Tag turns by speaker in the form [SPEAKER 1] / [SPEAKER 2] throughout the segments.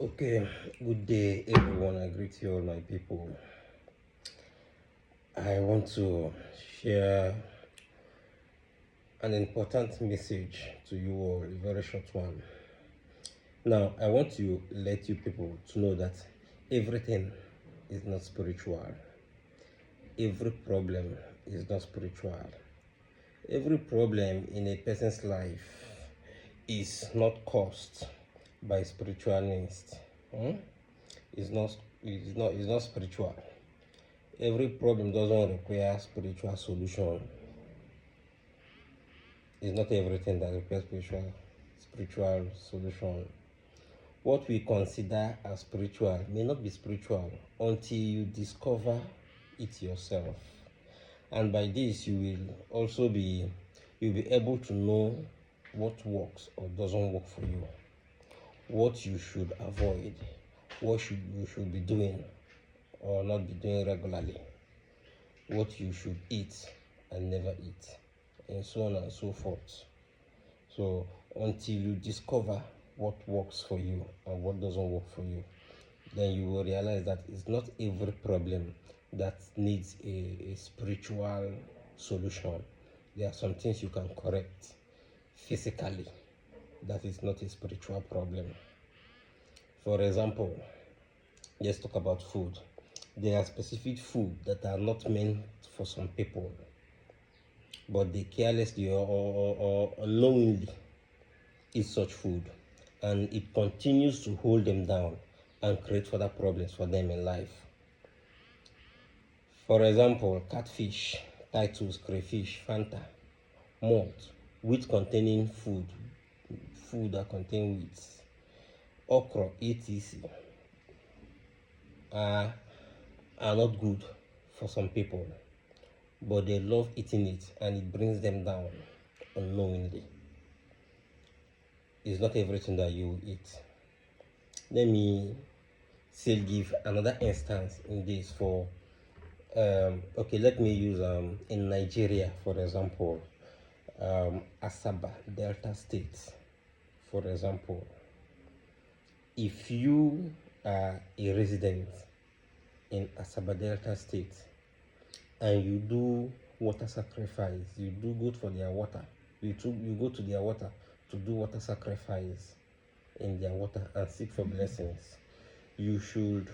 [SPEAKER 1] Okay, good day everyone. I greet you all my people. I want to share an important message to you all, a very short one. Now, I want to let you people to know that everything is not spiritual. Every problem is not spiritual. Every problem in a person's life is not caused by spiritual needs. Hmm? It's not spiritual. Every problem doesn't require spiritual solution. It's not everything that requires spiritual solution. What we consider as spiritual may not be spiritual until you discover it yourself. And by this you'll be able to know what works or doesn't work for you, what you should avoid, you should be doing or not be doing regularly, what you should eat and never eat, and so on and so forth. So until you discover what works for you and what doesn't work for you, then you will realize that it's not every problem that needs a spiritual solution. There are some things you can correct physically. That is not a spiritual problem. For example, let's talk about food. There are specific food that are not meant for some people, but they carelessly or unknowingly eat such food, and it continues to hold them down and create further problems for them in life. For example, catfish, titles, crayfish, Fanta, malt, wheat containing food that contain wheat, okra, etc. are not good for some people, but they love eating it and it brings them down unknowingly. It's not everything that you eat. Let me still give another instance in this for okay, let me use in Nigeria, for example, Asaba Delta State, for example. If you are a resident in Asaba Delta State and you do water sacrifice, you do good for their water, you go to their water to do water sacrifice in their water and seek for blessings, you should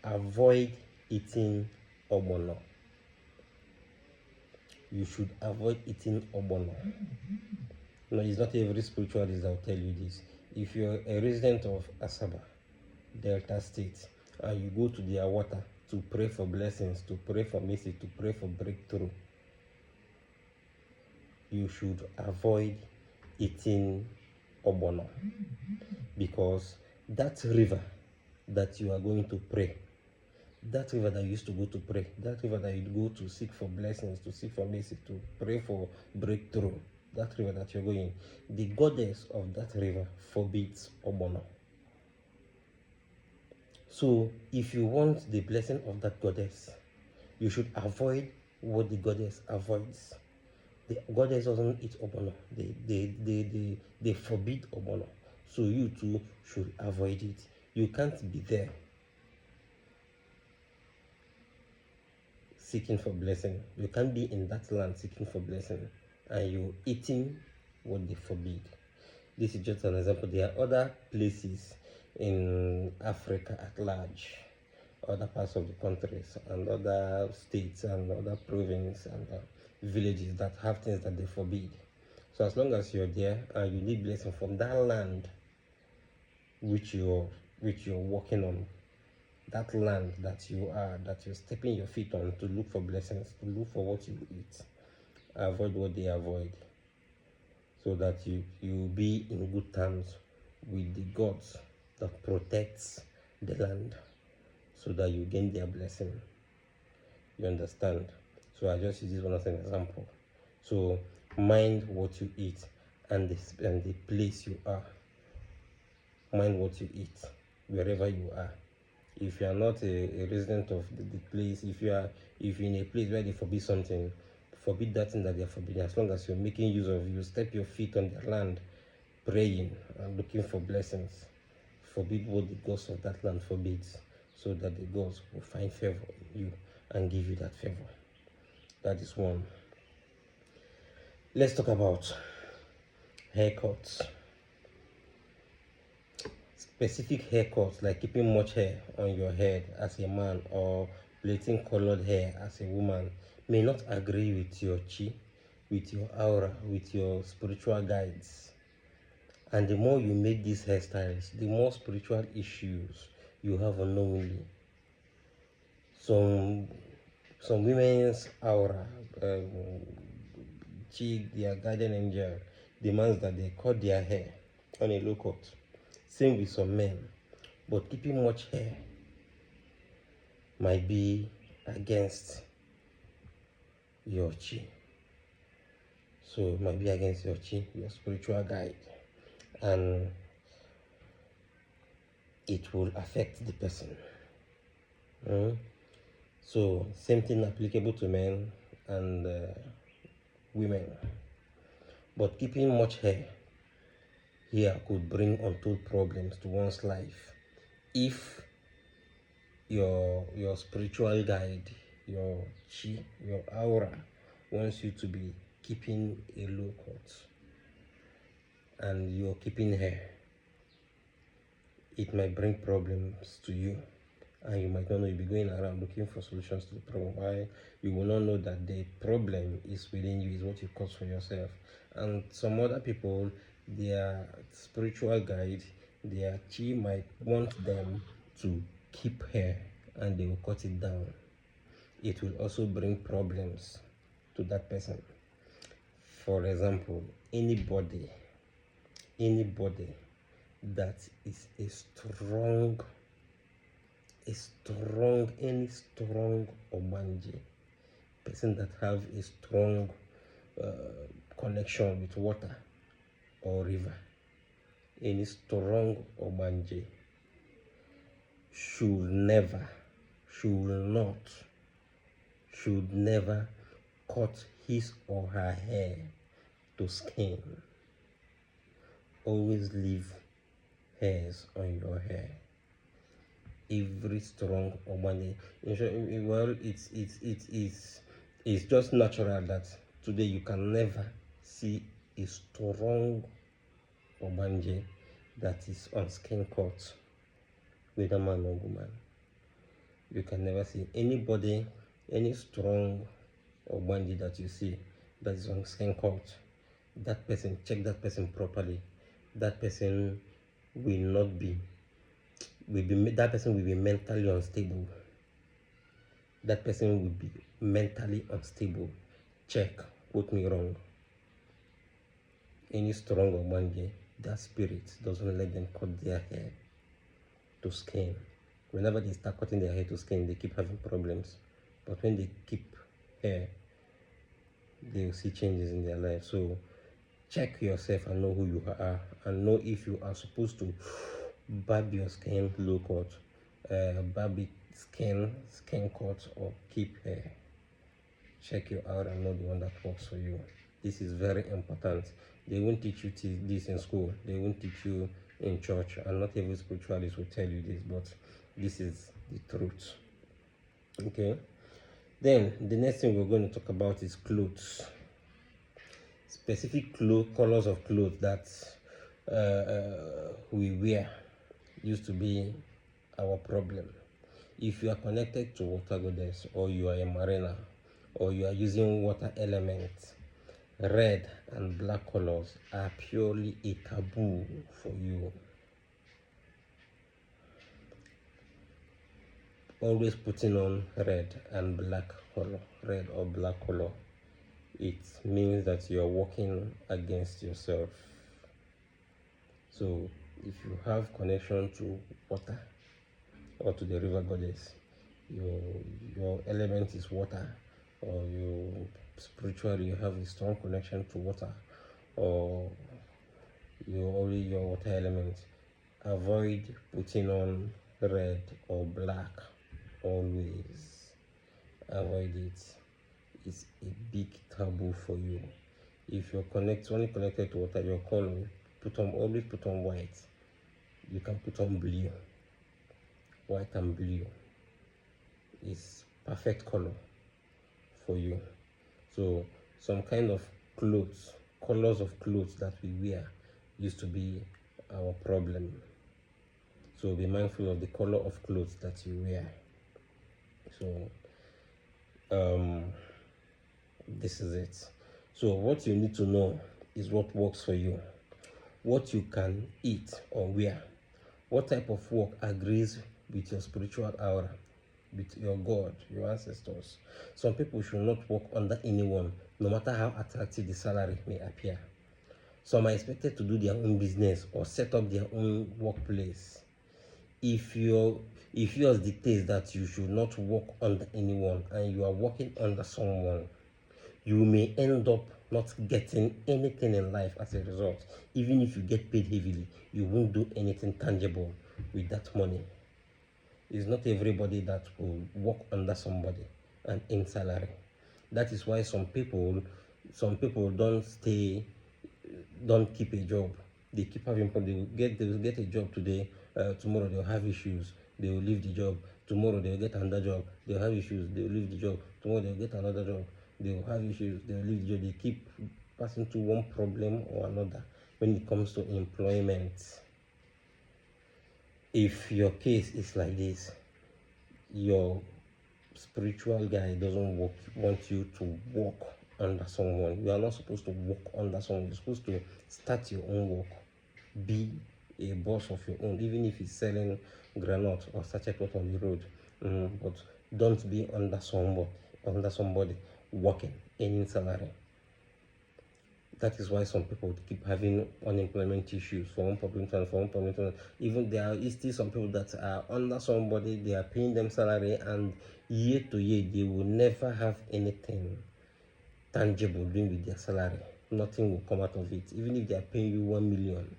[SPEAKER 1] avoid eating ogbono. You should avoid eating ogbono. No, it's not every spiritualist that will tell you this. If you're a resident of Asaba Delta State and you go to their water to pray for blessings, to pray for mercy, to pray for breakthrough, you should avoid eating ogbono, because that river that you are going to pray, that river that you used to go to pray, that river that you go to seek for blessings, to seek for mercy, to pray for breakthrough, that river that you're going, the goddess of that river forbids ogbono. So if you want the blessing of that goddess, you should avoid what the goddess avoids. The goddess doesn't eat ogbono. They forbid ogbono. So you too should avoid it. You can't be there seeking for blessing. You can't be in that land seeking for blessing and you're eating what they forbid. This is just an example. There are other places in Africa at large, other parts of the countries and other states and other provinces and villages that have things that they forbid. So as long as you're there and you need blessing from that land which you're working on, that land that you're stepping your feet on to look for blessings, to look for what you eat, avoid what they avoid, so that you be in good terms with the gods that protects the land, so that you gain their blessing. You understand? So I just use this one as an example. So mind what you eat and the place you are. Mind what you eat wherever you are. If you are not a resident of the place, if you're in a place where they forbid something, forbid that thing that they are forbidding. As long as you're making use of, you step your feet on their land, praying and looking for blessings forbid what the gods of that land forbids, so that the gods will find favor in you and give you that favor. That is one. Let's talk about haircuts. Specific haircuts like keeping much hair on your head as a man or plaiting colored hair as a woman may not agree with your chi, with your aura, with your spiritual guides. And the more you make these hairstyles, the more spiritual issues you have unknowingly. Some women's aura, chi, their guardian angel, demands that they cut their hair on a low cut. Same with some men. But keeping much hair might be against your chi. So it might be against your chi, your spiritual guide. And it will affect the person. So same thing applicable to men and women. But keeping much hair here could bring untold problems to one's life if your spiritual guide, your chi, your aura wants you to be keeping a low cut and you're keeping hair. It might bring problems to you, and you might not know. You'll be going around looking for solutions to the problem. Why? You will not know that the problem is within you, is what you cause for yourself. And some other people, their spiritual guide, their chi might want them to keep hair, and they will cut it down. It will also bring problems to that person. For example, anybody that is any strong Obanji, person that have a strong connection with water or river, any strong Obanji should never cut his or her hair to skin. Always leave hairs on your hair. Every strong Ogbani, well, it's just natural that today you can never see a strong Ogbanje that is on skin cut, whether man or woman. You can never see anybody, any strong Ogbanje that you see that is on skin cut. That person, check that person properly. That person will be mentally unstable. That person will be mentally unstable. Check, quote me wrong. Any strong Ogbanje, that spirit doesn't let them cut their hair to skin. Whenever they start cutting their hair to skin, they keep having problems. But when they keep hair, they will see changes in their life. So check yourself and know who you are, and know if you are supposed to barb your skin low cut, barb it skin cut, or keep hair. Check your out and know the one that works for you. This is very important. They won't teach you this in school. They won't teach you in church, and not every spiritualist will tell you this, but this is the truth. Okay. Then the next thing we're going to talk about is clothes. Specific colors of clothes that we wear used to be our problem. If you are connected to water goddess, or you are a mariner, or you are using water elements, red and black colors are purely a taboo for you. Always putting on red and black color, red or black color, it means that you are working against yourself. So if you have connection to water or to the river goddess, your element is water, or you spiritually you have a strong connection to water, or your water element, avoid putting on red or black. Always avoid it. It's a big taboo for you. If you're only connected to water, your color, always put on white. you can put on blue. White and blue is perfect color for you. So some kind of colors of clothes that we wear used to be our problem. So be mindful of the color of clothes that you wear. So this is it. So what you need to know is what works for you, what you can eat or wear, what type of work agrees with your spiritual aura, with your God, your ancestors. Some people should not work under anyone, no matter how attractive the salary may appear. Some are expected to do their own business or set up their own workplace. If yours dictates that you should not work under anyone and you are working under someone, you may end up not getting anything in life as a result. Even if you get paid heavily, you won't do anything tangible with that money. It's not everybody that will work under somebody and earn salary. That is why some people don't keep a job. They keep having problems. They will get a job today, tomorrow they'll have issues, they will leave the job. Tomorrow they'll get another job, they'll have issues, they'll leave the job. Tomorrow they'll get another job, they will have issues, they will leave the job. They keep passing through one problem or another when it comes to employment. If your case is like this, your spiritual guy doesn't want you to work under someone. You are not supposed to work under someone. You're supposed to start your own work. Be a boss of your own, even if it's selling granite or sachet water on the road. But don't be under somebody working, earning salary. That is why some people keep having unemployment issues for one problem to another. Even there is still some people that are under somebody, they are paying them salary, and year to year they will never have anything tangible doing with their salary. Nothing will come out of it. Even if they are paying you 1 million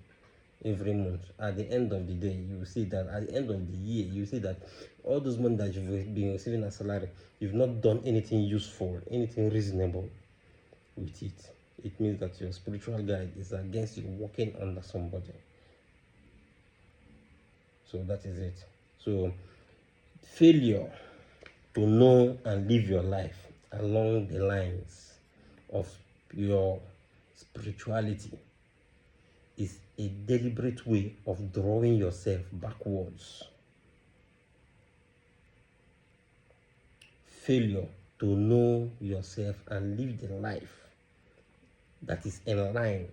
[SPEAKER 1] every month, at the end of the day, you will see that at the end of the year, you will see that all those money that you've been receiving as salary, you've not done anything useful, anything reasonable with it. It means that your spiritual guide is against you working under somebody. So that is it. So failure to know and live your life along the lines of your spirituality is a deliberate way of drawing yourself backwards. Failure to know yourself and live the life that is in line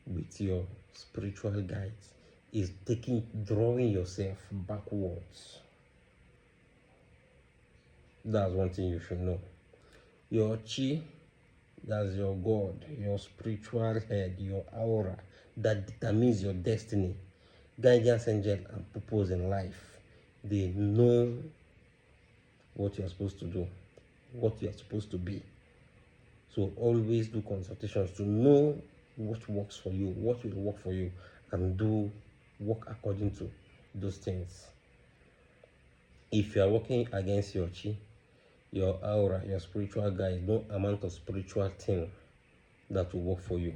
[SPEAKER 1] with your spiritual guides is drawing yourself backwards. That's one thing you should know. Your chi, that's your God, your spiritual head, your aura, that determines your destiny, guidance angel, and purpose in life. They know what you're supposed to do, what you're supposed to be. So always do consultations to know what works for you, what will work for you, and work according to those things. If you are working against your chi, your aura, your spiritual guide, no amount of spiritual thing that will work for you,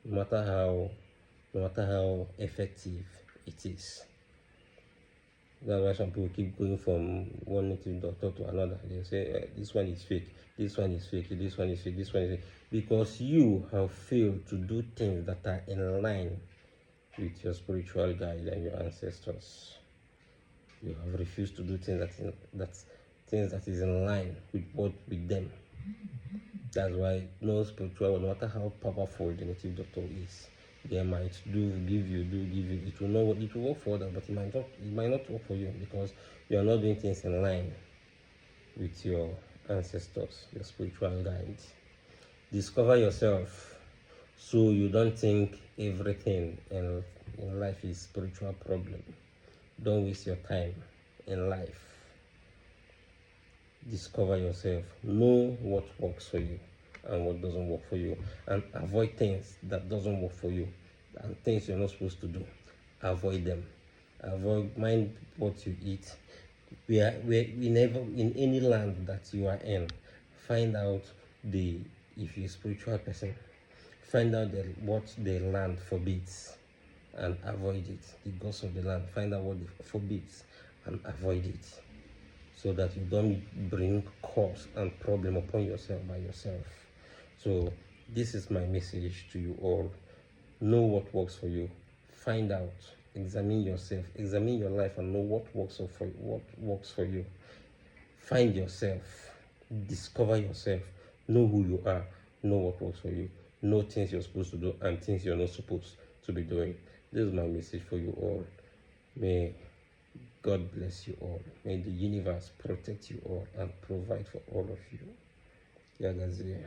[SPEAKER 1] no matter how effective it is. That's why some people keep going from one native doctor to another. They say this one is fake, this one is fake, this one is fake, this one is fake, because you have failed to do things that are in line with your spiritual guide and your ancestors. You have refused to do things that is in line with them. That's why no spiritual, no matter how powerful the native doctor is, they might give you. It will work for them, but it might not work for you, because you are not doing things in line with your ancestors, your spiritual guides. Discover yourself, so you don't think everything in life is spiritual problem. Don't waste your time in life. Discover yourself, know what works for you and what doesn't work for you, and avoid things that doesn't work for you and things you're not supposed to do. Avoid them. Mind what you eat. In any land that you are in, find out if you're a spiritual person, find out what the land forbids and avoid it. The gods of the land, find out what it forbids and avoid it, so that you don't bring cause and problem upon yourself by yourself. So this is my message to you all. Know what works for you. Find out, examine yourself, examine your life, and know what works for you. Find yourself, discover yourself, know who you are, know what works for you, know things you're supposed to do and things you're not supposed to be doing. This is my message for you all. May God bless you all. May the universe protect you all and provide for all of you. Yagazie.